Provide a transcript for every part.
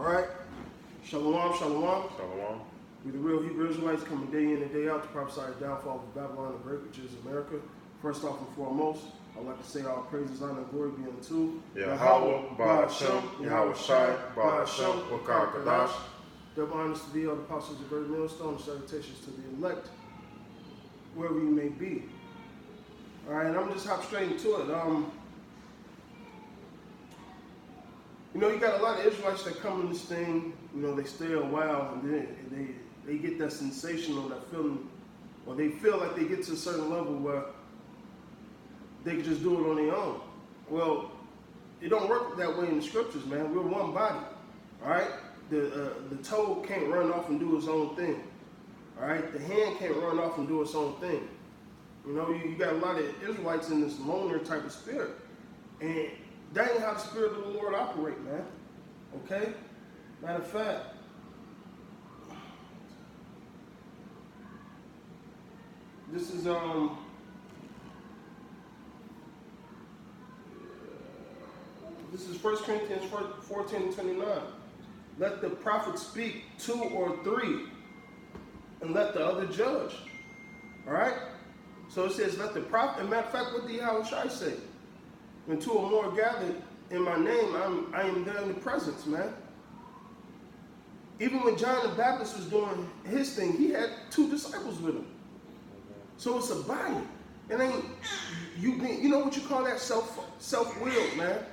All right. Shalom, shalom. Shalom. We the real Hebrew Israelites coming day in and day out to prophesy the downfall of Babylon the Great, which is America. First off and foremost, I'd like to say all praises, honor, and glory be unto Yahweh, Ba'ashem, Yahweh Shai, Ba'ashem, Wakar Kadash. Double honors to thee, all the apostles of Great Millstone, and salutations to the elect, wherever you may be. All right, and I'm just hop straight into it. You got a lot of Israelites that come in this thing, they stay a while, and then they get that sensation or that feeling, or they feel like they get to a certain level where they can just do it on their own. Well, it don't work that way in the scriptures, man. We're one body, all right? The toe can't run off and do its own thing, all right? The hand can't run off and do its own thing. You got a lot of Israelites in this loner type of spirit, and that ain't how the Spirit of the Lord operate, man. Okay? Matter of fact, this is 1 Corinthians 14:29. Let the prophet speak 2 or 3, and let the other judge. All right? So it says, let the prophet. As a matter of fact, what did Yahweh Shai say? When 2 or more gathered in my name, I am there in the presence, man. Even when John the Baptist was doing his thing, he had 2 disciples with him. So it's a body. It ain't you know what you call that? Self-willed, man.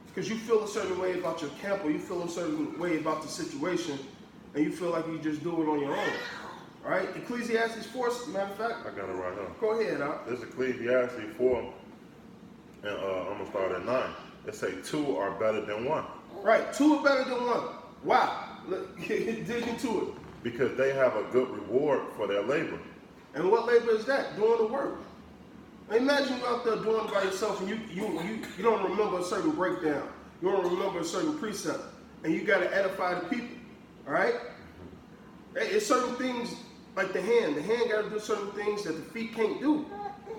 Because you feel a certain way about your camp, or you feel a certain way about the situation, and you feel like you just do it on your own. All right? Ecclesiastes 4, matter of fact. I got it right here. Go ahead, Al. This is Ecclesiastes 4, and I'm going to start at 9. It say 2 are better than 1. Right, 2 are better than 1. Why? Dig into it. Because they have a good reward for their labor. And what labor is that? Doing the work. Imagine you out there doing it by yourself, and you don't remember a certain breakdown. You don't remember a certain precept. And you got to edify the people. All right? It's certain things like the hand. The hand got to do certain things that the feet can't do.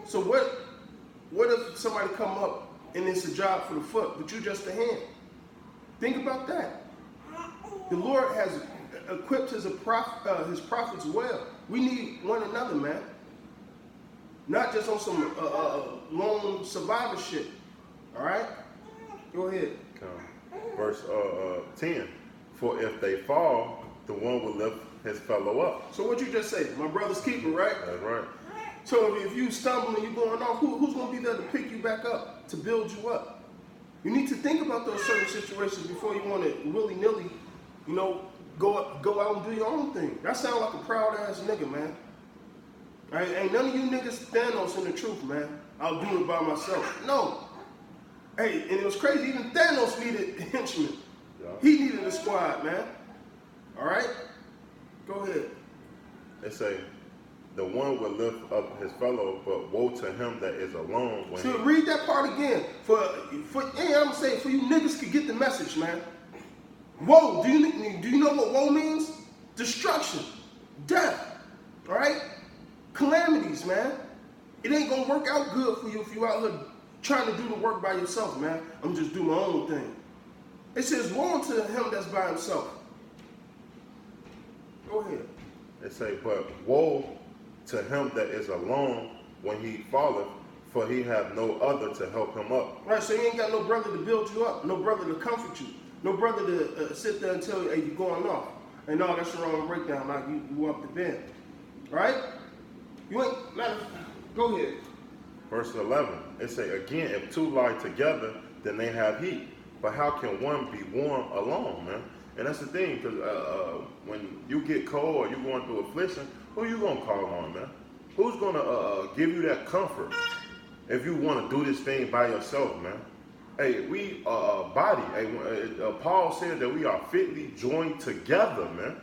So what if somebody come up and it's a job for the foot, but you just the hand? Think about that. The Lord has equipped his prophets well. We need one another, man. Not just on some lone survivor shit. All right? Go ahead. Verse 10. For if they fall, the one will lift his fellow up. So what you just say? My brother's keeper, right? That's right. So if you stumble and you're going off, who's going to be there to pick you back up, to build you up? You need to think about those certain situations before you want to willy-nilly, go out and do your own thing. That sounds like a proud-ass nigga, man. Ain't none of you niggas Thanos in the truth, man. I'll do it by myself. No. Hey, and it was crazy. Even Thanos needed henchmen. Yeah. He needed a squad, man. All right? Go ahead. They say, the one will lift up his fellow, but woe to him that is alone. So read that part again. I'm gonna say for you niggas could get the message, man. Woe. Do you know what woe means? Destruction, death. All right? Calamities, man. It ain't gonna work out good for you if you out here trying to do the work by yourself, man. I'm just doing my own thing. It says, woe to him that's by himself. Go ahead. They say, but woe to him that is alone when he falleth, for he have no other to help him up. Right, so you ain't got no brother to build you up, no brother to comfort you, no brother to sit there and tell you, hey, you're going off. And no, that's the wrong breakdown, like you up the bed. Right? You ain't, go ahead. Verse 11, it say, again, if 2 lie together, then they have heat. But how can one be warm alone, man? And that's the thing, because when you get cold or you're going through affliction, who you going to call on, man? Who's going to give you that comfort if you want to do this thing by yourself, man? Hey, we are a body. Hey, Paul said that we are fitly joined together, man.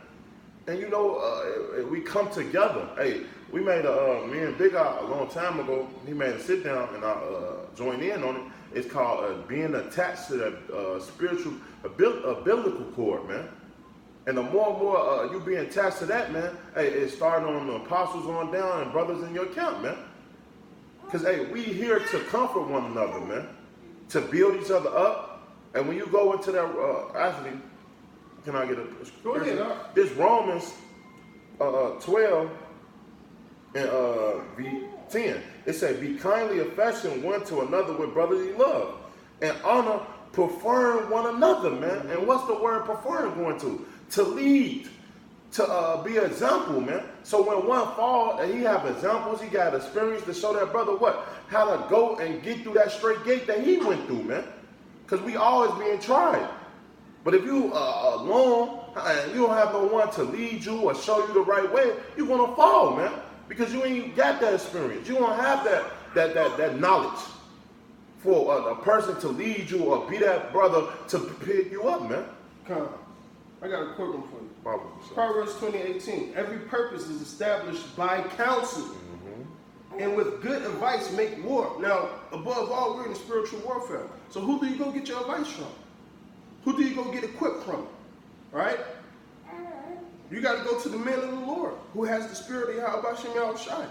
And we come together. Hey, we made me and Big Eye a long time ago, he made a sit down and I joined in on it. It's called being attached to that spiritual umbilical cord, man. And the more and more you being attached to that, man, hey, it started on the apostles on down and brothers in your camp, man. Because, hey, we here to comfort one another, man. To build each other up. And when you go into that, actually, Can I get a Go ahead, It's Romans 12 and V10. It says, be kindly affectioned one to another with brotherly love and honor, preferring one another, man. And what's the word preferring going to? To lead, to be an example, man. So when one fall and he have examples, he got experience to show that brother what? How to go and get through that straight gate that he went through, man. Because we always being tried. But if you alone and you don't have no one to lead you or show you the right way, you're gonna fall, man. Because you ain't got that experience. You don't have that knowledge for a person to lead you or be that brother to pick you up, man. Come on. I got a quick one for you. Probably. Proverbs 20:18. Every purpose is established by counsel. And with good advice make war. Now, above all, we're in spiritual warfare. So who do you go get your advice from? Who do you go get equipped from? All right? You got to go to the men of the Lord who has the spirit of Yahweh Shem Yahushai.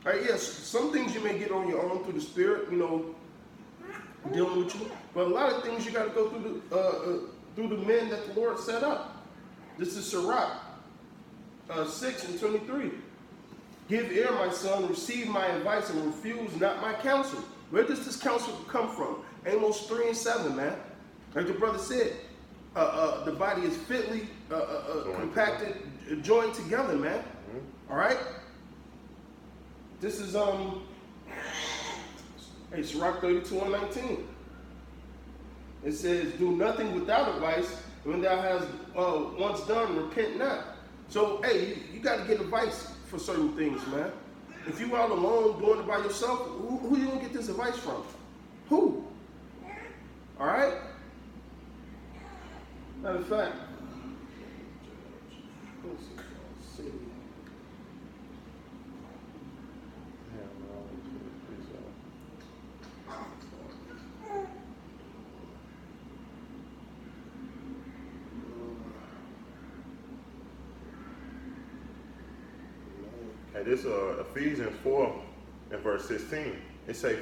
All right, yes, some things you may get on your own through the spirit, you know, dealing with you. But a lot of things you got to go through the men that the Lord set up. This is Sirach 6:23. Give ear, my son, receive my advice, and refuse not my counsel. Where does this counsel come from? Amos 3:7, man. Like the brother said, the body is fitly compacted, joined together, man. All right? This is, Sirach 32:19. It says, do nothing without advice. When thou hast once done, repent not. So, hey, you got to get advice for certain things, man. If you out alone doing it by yourself, who you gonna get this advice from? Who? All right? Matter of fact, And this Ephesians 4 and verse 16. It says,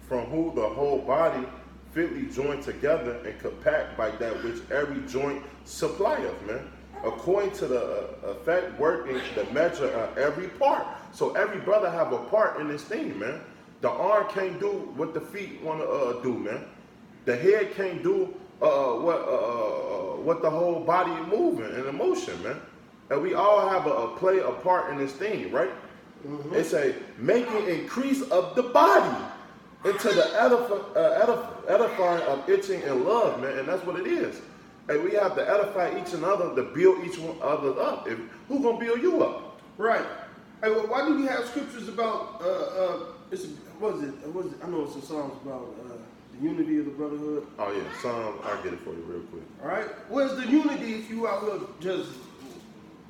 from who the whole body fitly joined together and compact by that which every joint supplieth, man. According to the effect working the measure of every part. So every brother have a part in this thing, man. The arm can't do what the feet want to do, man. The head can't do what the whole body moving and emotion, man. And we all have play a part in this thing, right? It's a making increase of the body into the edifying of itching and love, man. And that's what it is. And we have to edify each another to build each one other up. Who's gonna build you up? Right. Hey, well, why do we have scriptures about what is it? I know it's in Psalms about the unity of the brotherhood. Oh yeah, Psalms. I'll get it for you real quick. All right. Where's the unity if you out here just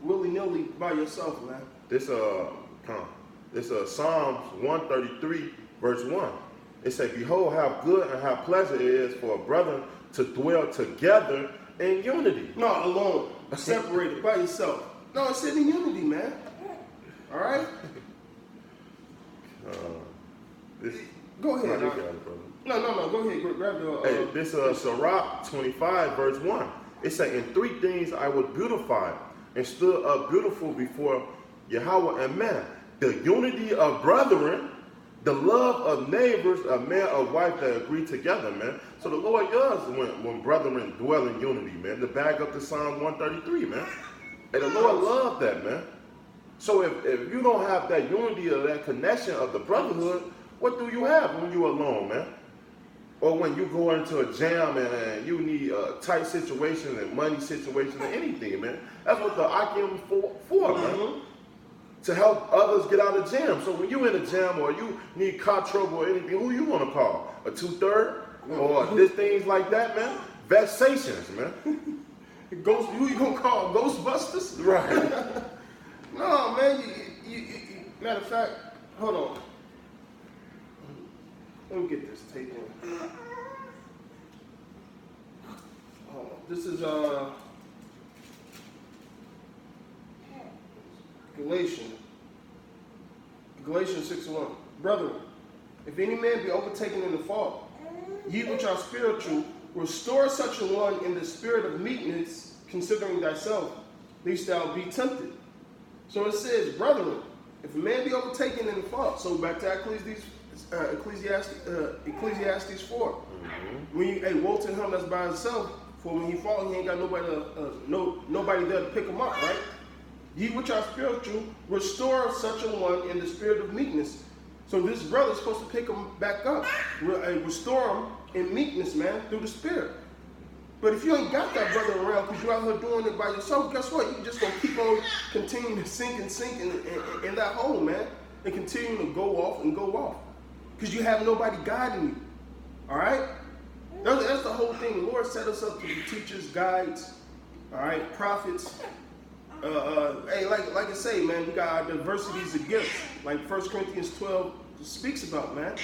willy-nilly by yourself, man? This Psalms 133 verse 1. It says, behold how good and how pleasant it is for a brother to dwell together in unity. No, alone, separated by yourself. No, it's in unity, man. All right. Go ahead. No, you got it, brother. No. Go ahead. Grab your. Hey, this Sirach 25 verse 1. It says, in three things I was beautified and stood up beautiful before Yahweh and man. The unity of brethren, the love of neighbors, a man or wife that agree together, man. So the Lord does when brethren dwell in unity, man. To back up to Psalm 133, man. And the Lord loved that, man. So if you don't have that unity or that connection of the brotherhood, what do you have when you're alone, man? Or when you go into a jam and you need a tight situation and money situation or anything, man. That's what the Akim for, man. To help others get out of jam. So when you're in a jam or you need car trouble or anything, who you want to call? A 2/3? Or this things like that, man? Vexations, man. Who you gonna call? Ghostbusters? Right. No, man. Matter of fact, hold on. Let me get this tape in. Hold on. This is Galatians 6:1. Brethren, if any man be overtaken in the fault, ye which are spiritual, restore such a one in the spirit of meekness, considering thyself, lest thou be tempted. So it says, brethren, if a man be overtaken in the fault, so back to Ecclesiastes 4. Mm-hmm. When you, hey, woe to him that's by himself, for when he fall, he ain't got nobody there to pick him up, right? Ye which are spiritual, restore such a one in the spirit of meekness. So this brother's supposed to pick him back up, restore him in meekness, man, through the spirit. But if you ain't got that brother around because you're out here doing it by yourself, guess what? You're just going to keep on continuing to sink in that hole, man. And continue to go off and go off. Because you have nobody guiding you. All right? That's the whole thing. The Lord set us up to be teachers, guides, all right, prophets. Hey, like I say, man, we got our diversities of gifts. Like 1 Corinthians 12 speaks about, man.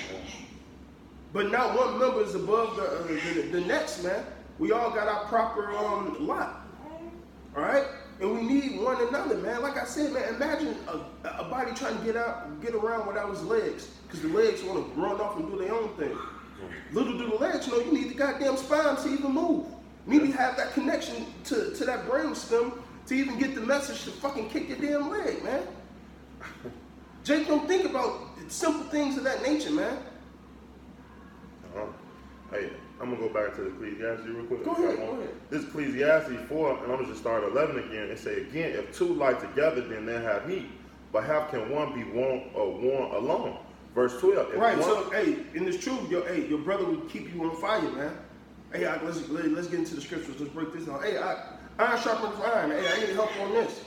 But not one member is above the next, man. We all got our proper lot, all right? And we need one another, man. Like I said, man, imagine a body trying to get around without his legs, because the legs want to run off and do their own thing. Little do the legs know you need the goddamn spine to even move. You need to have that connection to that brain stem to even get the message to fucking kick your damn leg, man. Jake, don't think about simple things of that nature, man. Hey, I'm going to go back to the Ecclesiastes real quick. Go ahead. This Ecclesiastes 4, and I'm going to just start 11 again. It say, again, if two lie together, then they have heat. But how can one be warm alone? Verse 12. Right, so, hey, in this truth, your brother will keep you on fire, man. Hey, let's get into the scriptures. Let's break this down. Hey, iron sharpens iron. Hey, I need help on this.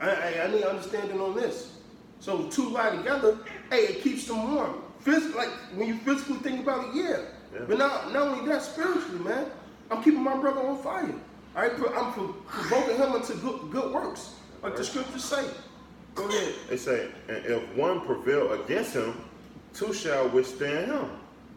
I need understanding on this. So two lie together, hey, it keeps them warm. Like, when you physically think about it, yeah. But not only that, spiritually, man, I'm keeping my brother on fire. All right, I'm provoking him into good works, like the scriptures say. Go ahead. They say, and if one prevail against him, two shall withstand him.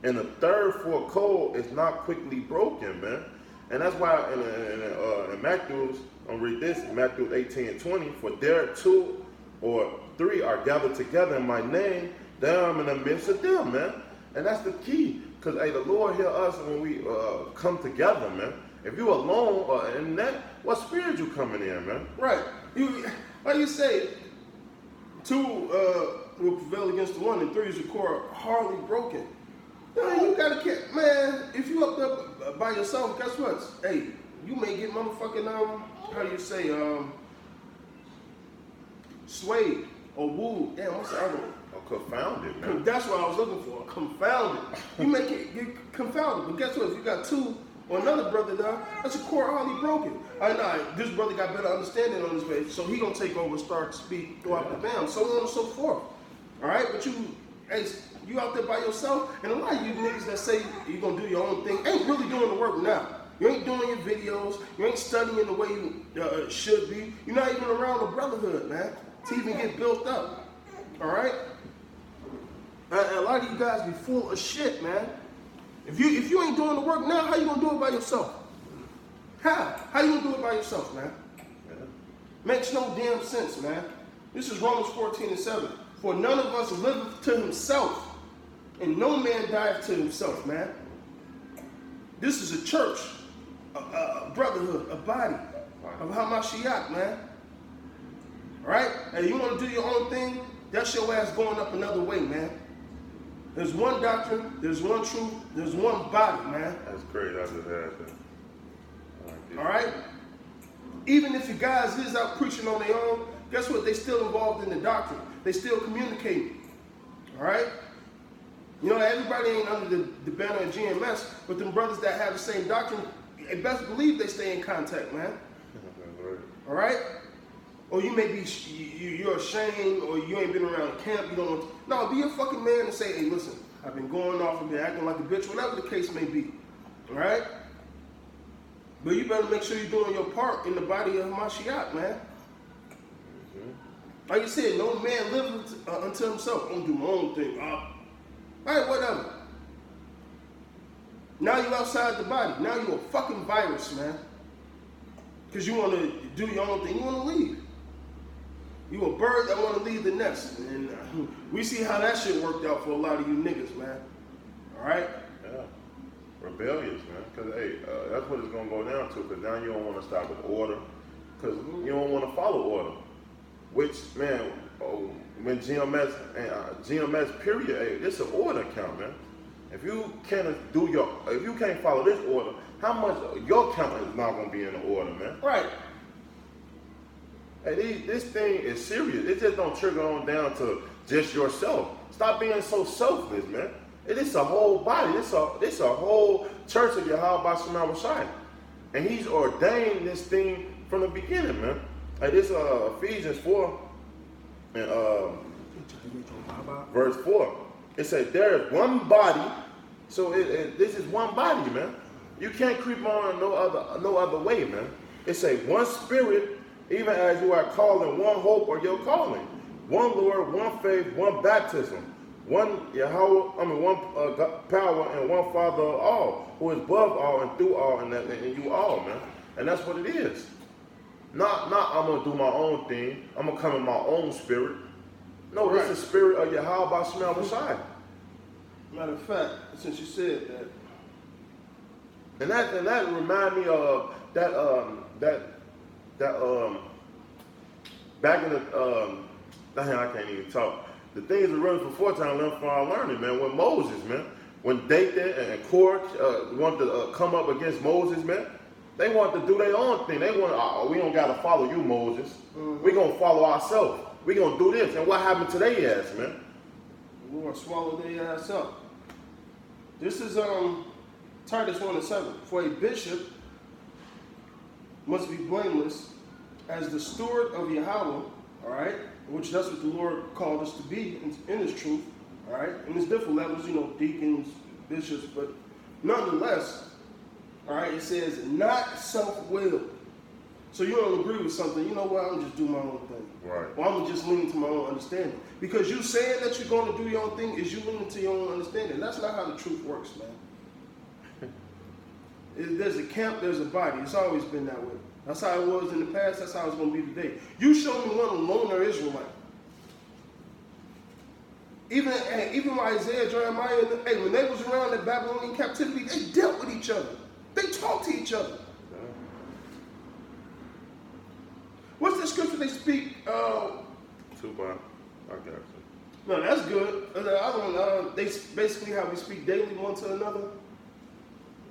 And the third for cold is not quickly broken, man. And that's why in Matthew, I'll read this, Matthew 18:20, for there 2 or 3 are gathered together in my name, there I'm in the midst of them, man. And that's the key. Because, hey, the Lord hear us when we come together, man. If you alone in that, what spirit you coming in, man? Right. Like you say, 2 will prevail against the 1, and 3 is the core hardly broken. Man, you gotta get, man, if you up there by yourself, guess what? Hey, you may get motherfucking, how do you say, swayed or wooed. Damn, what's the other one? Confounded, man. That's what I was looking for. Confounded. You make it get confounded. But guess what? If you got 2 or another brother now, that's a core hardly broken. This brother got better understanding on his way, so he gonna take over and start to speak throughout the bam, so on and so forth. All right, but you out there by yourself, and a lot of you niggas that say you gonna do your own thing ain't really doing the work now. You ain't doing your videos. You ain't studying the way you should be. You're not even around the brotherhood, man, to even get built up. All right. A lot of you guys be full of shit, man. If you ain't doing the work now, how you gonna do it by yourself? How you gonna do it by yourself, man? Yeah. Makes no damn sense, man. This is Romans 14:7. For none of us liveth to himself, and no man dieth to himself, man. This is a church, a brotherhood, a body of Hamashiach, man. All right? And you want to do your own thing? That's your ass going up another way, man. There's one doctrine, there's one truth, there's one body, man. That's great. I just had that. All right? Even if you guys is out preaching on their own, guess what? They still involved in the doctrine. They still communicating. All right? You know, everybody ain't under the banner of GMS, but them brothers that have the same doctrine, you best believe they stay in contact, man. All right? Or you may be, you're ashamed, or you ain't been around camp, you don't want to. No, be a fucking man and say, hey, listen, I've been going off and been acting like a bitch, whatever the case may be. All right? But you better make sure you're doing your part in the body of Mashiach, man. Like you said, no man lives unto himself. I'm gonna do my own thing. All right, whatever. Now you're outside the body. Now you're a fucking virus, man. Because you want to do your own thing. You want to leave. You a bird that want to leave the nest. And we see how that shit worked out for a lot of you niggas, man. All right? Yeah. rebellious, man. Because, hey, that's what it's going to go down to. Because now you don't want to stop with order. Because you don't want to follow order. Which, man, when GMS, GMS period, hey, it's an order count, man. If you can't follow this order, how much your count is not going to be in the order, man? Right. Hey, this thing is serious. It just don't trigger on down to just yourself. Stop being so selfless, man. It is a whole body. It's a whole church of Yahweh Shema Shai. And he's ordained this thing from the beginning, man. Like this Ephesians 4 and verse 4. It says there is one body. So this is one body, man. You can't creep on no other way, man. It says one spirit, even as you are called in one hope or your calling. One Lord, one faith, one baptism. One Yahweh, one power and one Father of all, who is above all and through all and you all, man. And that's what it is. Not I'm gonna do my own thing. I'm gonna come in my own spirit. No, Right. It's the spirit of Yahweh Shema Messiah. Matter of fact, since you said that, And that remind me of that back in the I can't even talk. The things that running for 4 times learn from our learning, man. When Moses, man, when Dathan and Korah wanted to come up against Moses, man, they wanted to do their own thing. They want, we don't got to follow you, Moses. We gonna follow ourselves. We gonna do this. And what happened to their ass, man? we're going to swallow their ass up. This is Titus 1:7. For a bishop must be blameless as the steward of Yahweh, all right? Which that's what the Lord called us to be in His truth, all right? And there's different levels, deacons, bishops, but nonetheless, all right, it says not self-willed. So you don't agree with something, you know what, I'm just do my own thing. Right. Or I'm just leaning to my own understanding. Because you saying that you're going to do your own thing is you leaning to your own understanding. That's not how the truth works, man. There's a camp, there's a body. It's always been that way. That's how it was in the past, that's how it's going to be today. You show me one loner Israelite. Even Isaiah, Jeremiah, when they was around in Babylonian captivity, they dealt with each other. They talked to each other. What's the scripture they speak? Tupac, I got you. No, that's good. They basically how we speak daily one to another.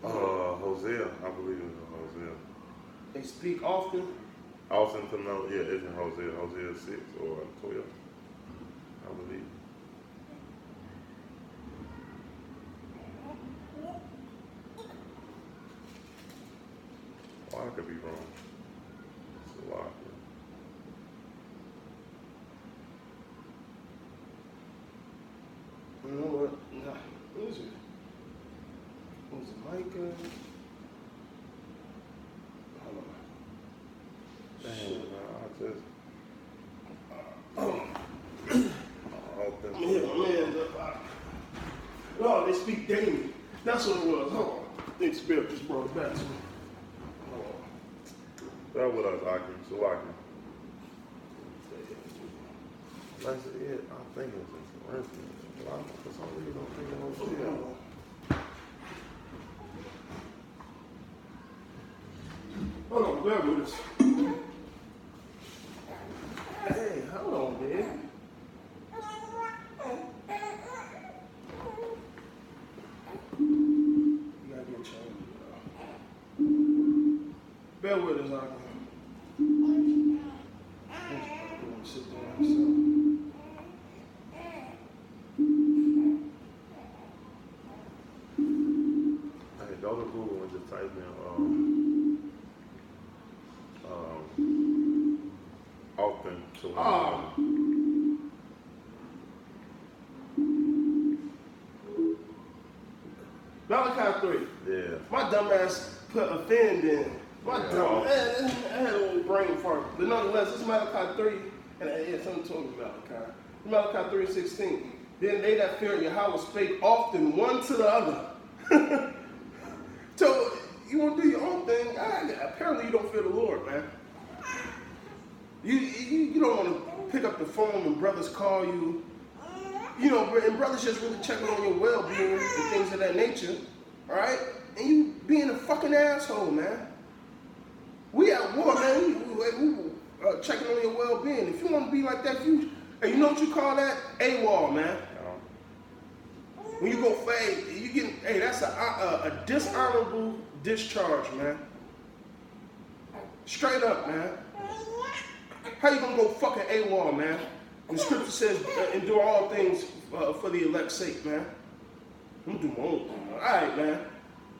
Hosea, I believe it's Hosea. They speak often. Austin to know, yeah, it's in Hosea 6 or 12, I believe. Oh, I could be wrong. It's a lot. You know what? Nah. What is it? What was it, Micah? Hold on. Damn, No, they speak daily. That's what it was. Hold on. I think Spirit just brought it back to me. Hold on. that with us, Aki. So Aki. That's it. I'm thinking it's in Corinthians. For some reason, I'm thinking Hosea. Hold on, bear with us. Hey, hold on, man. You gotta get changed. Bear with us, Arthur. Sit down, so. Hey, go to Google and just type in often to Malachi 3. yeah. My dumb ass put offend in. My Yeah. dumb man, I had a little brain fart. But nonetheless, it's Malachi 3, and yeah, something told me Malachi. Malachi 3:16. Then they that fear Yahweh spake often one to the other. So you want to do your own thing. Apparently you don't fear the Lord, man. You don't want to pick up the phone when brothers call you. And brothers just really checking on your well-being and things of that nature. All right? and you being a fucking asshole, man. We at war, man. We checking on your well-being. If you want to be like that, hey, you know what you call that? AWOL, man. When you go fade, you get, hey, that's a dishonorable discharge, man. Straight up, man. How you gonna go fucking AWOL, man? And the scripture says, endure all things for the elect's sake, man. I'm gonna do my own thing. All right, man.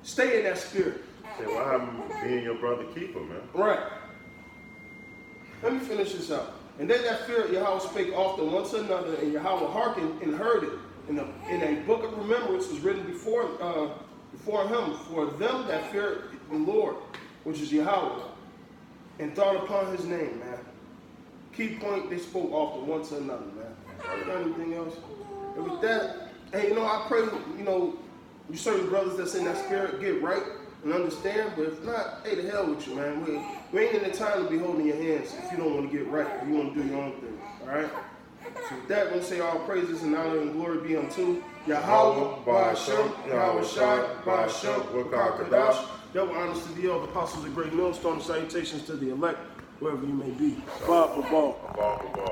Stay in that spirit. Say, what happened being your brother keeper, man? Right. Let me finish this up. And then that fear Yahweh spake often one to another, and Yahweh hearkened and heard it. In a book of remembrance was written before him, for them that fear the Lord, which is Yahweh, and thought upon his name, man. Key point, they spoke often one to another, man. Got anything else? And with that, hey, I pray, you certain brothers that's in that spirit get right and understand, but if not, hey, the hell with you, man. We ain't in the time to be holding your hands if you don't want to get right, if you want to do your own thing, all right? So with that, we'll say all praises and honor and glory be unto Yahweh, Ba'ashem, Yahweh Shai, Ba'ashem, Wakakadash. Double honors to the elder apostles of Great Millstone, salutations to the elect, wherever you may be. Bob,